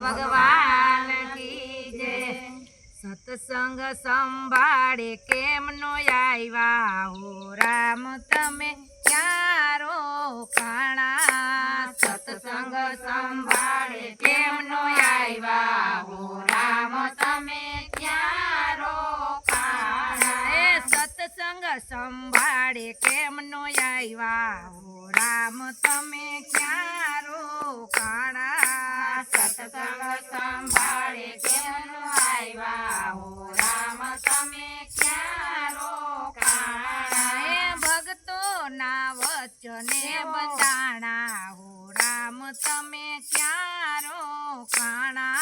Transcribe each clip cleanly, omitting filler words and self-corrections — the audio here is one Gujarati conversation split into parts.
ભગવાન કી જય। સત્સંગ સંભાળે કેમ નો આવ્યા હો રામ તમે ક્યાં રોકાણા। સત્સંગ સંભાળે કેમ નો આવ્યા હો રામ તમે ક્યાં રોકાણા। સત્સંગ સંભાળે કેમ નો આવ્યા હો રામ તમે ક્યાં રોકાણા। સત્સંગ સંભાળે કેમ નો આવ્યા હો રામ તમે ક્યાં રોકાણા। ભક્તો ના વચને બંધાણા હો રામ તમે ક્યાં રોકાણા।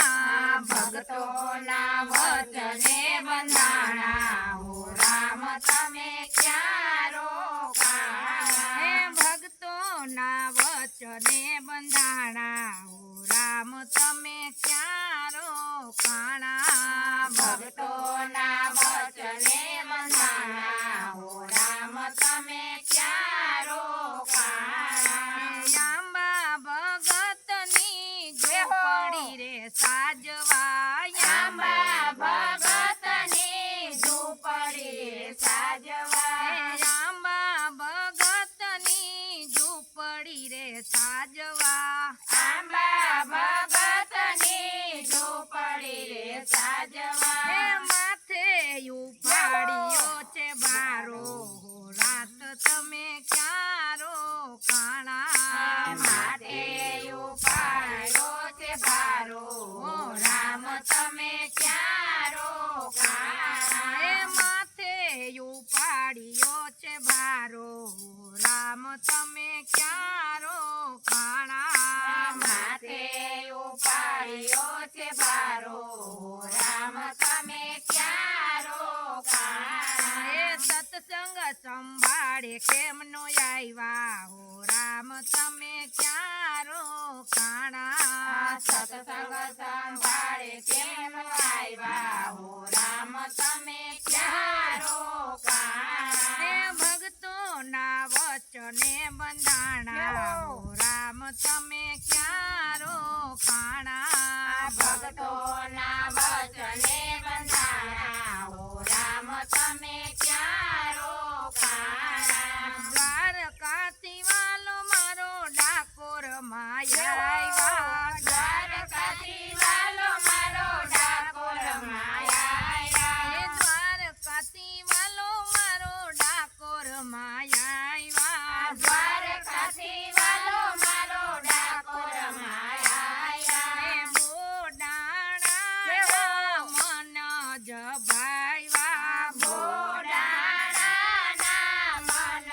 ભક્તો ના વચને બંધાણા હો રામ તમે ક્યાં રોકાણા। ભક્તો ના વચને બંધાણા હો રામ તમે ક્યાં રોકાણા। ભક્તો ના વચને બંધાણા હો રામ તમે ક્યાં રોકાણા। આંબા ભગતની ઝૂંપડી રે સાજવા। આંબા ભગતની ઝૂંપડી રે સાજવા। આંબા ભગતની ઝૂંપડી રે સાજવા। આંબા ભગતની ઝૂંપડી રે સાજવા। માથે ઉપાડ્યો છે ભારો રાત તમે ક્યાં રોકાણા। માથે ઉપાડ્યો છે ભારો રામ તમે ક્યાં રોકાણા। માથે ઉપાડ્યો છે ભારો રામ તમે ક્યાં રોકાણા। માથે ઉપાડ્યો છે ભારો રામ તમે ક્યાં રોકાણા। સત્સંગ સંભાળે કેમ નો આવ્યા હો રામ તમે ક્યાં રોકાણા। સત્સંગ સંભાળે કેમ નો આવ્યા હો રામ તમે ક્યાં રોકાણા। ભક્તો ના વચને બંધાણા હો રામ તમે ક્યાં રોકાણા। ભક્તો ના વચને બંધાણા હો રામ તમે ક્યાં રોકાણા। દ્વારકાથી વાલો મારો ડાકોર માયા। દ્વારકાથી વાલો મારો ડાકોર માયા। દ્વારકાથી વાલો મારો ડાકોર માયા। દ્વારકાથી વાલો મારો ડાકોર માયા। બોડાણા મન જભાવ્યા। બોડાણા મન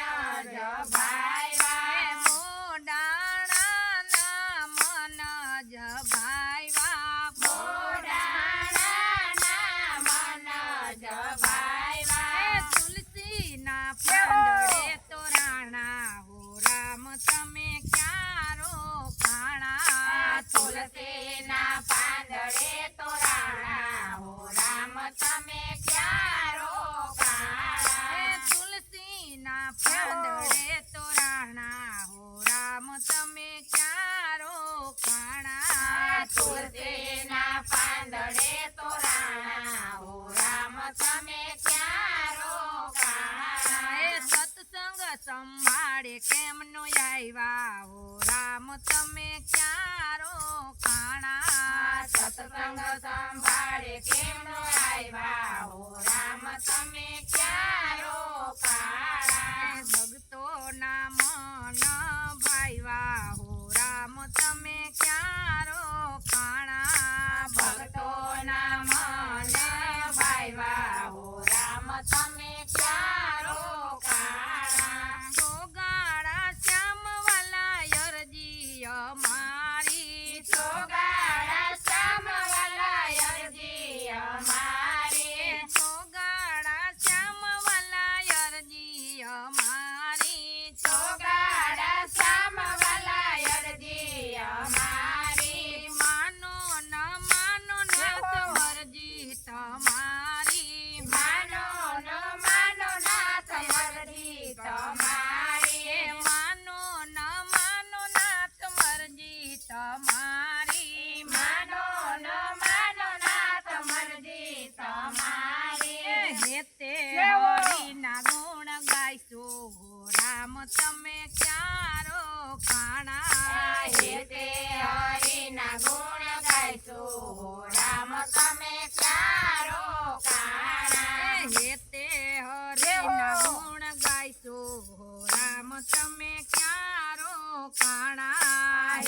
જભાવ્યા। બોડાણા મન જભાવ્યા। બોડાણા મન જભાવ્યા। તુલસીના પાંદડે તોરાણા હો રામ તમે ક્યાં રોકાણા। તુલસીના પાંદડે તોરાણા હો રામ તમે ક્યાં રોકાણા। તુલસીના પાંદડે તોરાણા હો રામ તમે ક્યાં રોકાણા। તુલસીના પાંદડે તોરાણા હો રામ તમે ક્યાં રોકાણા। સત્સંગ સંભાળે કેમ નો આવ્યા હો રામ તમે ક્યાં રોકાણા। સત્સંગ સંભાળે કેમ નો આવ્યા હો રામ તમે ક્યાં રોકાણા। ભક્તો ના મન ભાવ્યા હો રામ તમે ક્યાં રોકાણા। ભક્તો ના મન ભાવ્યા હો રામ તમે ક્યાં રોકાણા। સોગાડા શ્યામ વાલા અરજી અમારી। સોગાડા શ્યામ વાલા અરજી અમારી। સોગાડા શ્યામ વાલા અરજી અમારી। ગાઈશું હો રામ તમે ક્યાં રોકાણા હેતે હરિના ગુણ ગાઈશું હો રામ તમે ક્યાં રોકાણા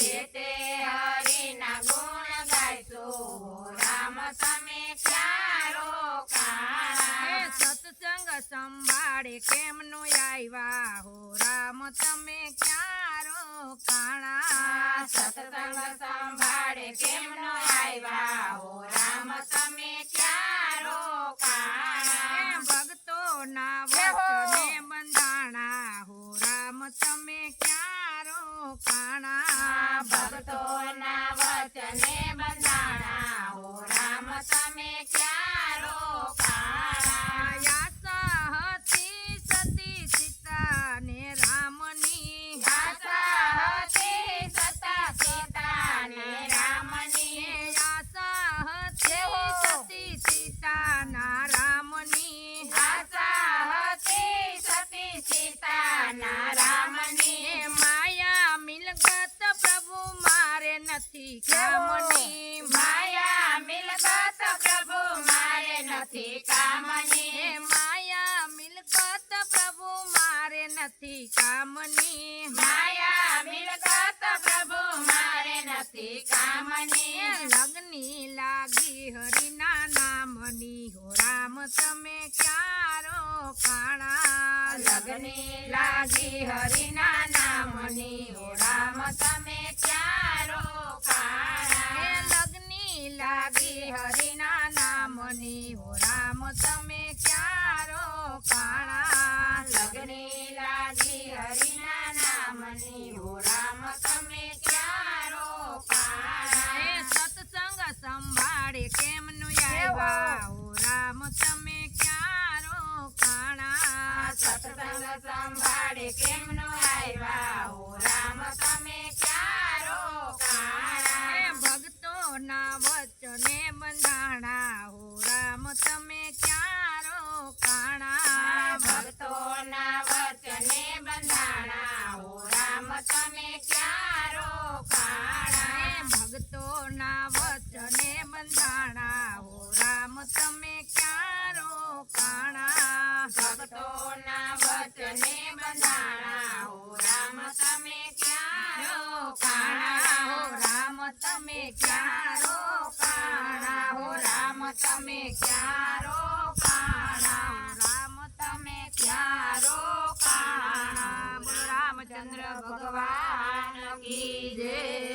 હેતે હરિના ગુણ ગાઈશું હો રામ તમે ક્યાં રોકાણા સત્સંગ સંભાળે કેમ નો આવ્યા હો રામ તમે ક્યાં રોકાણા સત્સંગ સંભાળે કેમ નો આવ્યા હો રામ તમે ક્યાં રોકાણા ભક્તોના વચને બંધાણા હો રામ તમે ક્યાં રોકાણા ભક્તોના વચને બંધાણા હો રામ તમે ક્યાં રોકાણા આશા હતી સતી સીતા ને રામની આશા હતી સીતા ને રામની આશા હતી સતી સીતાના રામની આશા હતી સતી સીતાના રામની માયા મિલકત પ્રભુ મારે નથી કામની માયા મિલકત પ્રભુ મારે નથી કામની માયા મિલકત પ્રભુ મારે નથી કામની માયા મિલકત પ્રભુ મારે નથી કામની લગની લાગી હરિના નામની હો રામ તમે ક્યાં રોકાણા લગની લાગી હરિના નામની હો રામ તમે ક્યાં રોકાણા લગની લાગી હરિના નામની હો રામ તમે ક્યાં રોકાણા લગની લાગી હરિના નામની હો રામ તમે ક્યાં રોકાણા સત્સંગ સંભાળે કેમ નું આવ્યા હો રામ તમે ક્યાં રોકાણા સત્સંગ સંભાળે કેમ નું આવ્યા હો રામ તમે ક્યાં રોકાણા ભક્તોના વચને બંધાણા હો રામ તમે ક્યાં રોકાણા ભક્તોના વચને બંધાણા હો રામ તમે ક્યાં રોકાણા ભક્તોના વચને બંધાણા હો રામ તમે ક્યાં રોકાણા ભક્તોના વચને બંધાણા હો રામ તમે ક્યાં રોકાણા હો રામ તમે ક્યાં રોકાણા હો રામ તમે ક્યાં રોકાણા રામ તમે ક્યાં રોકાણા રામચંદ્ર ભગવાન કી જય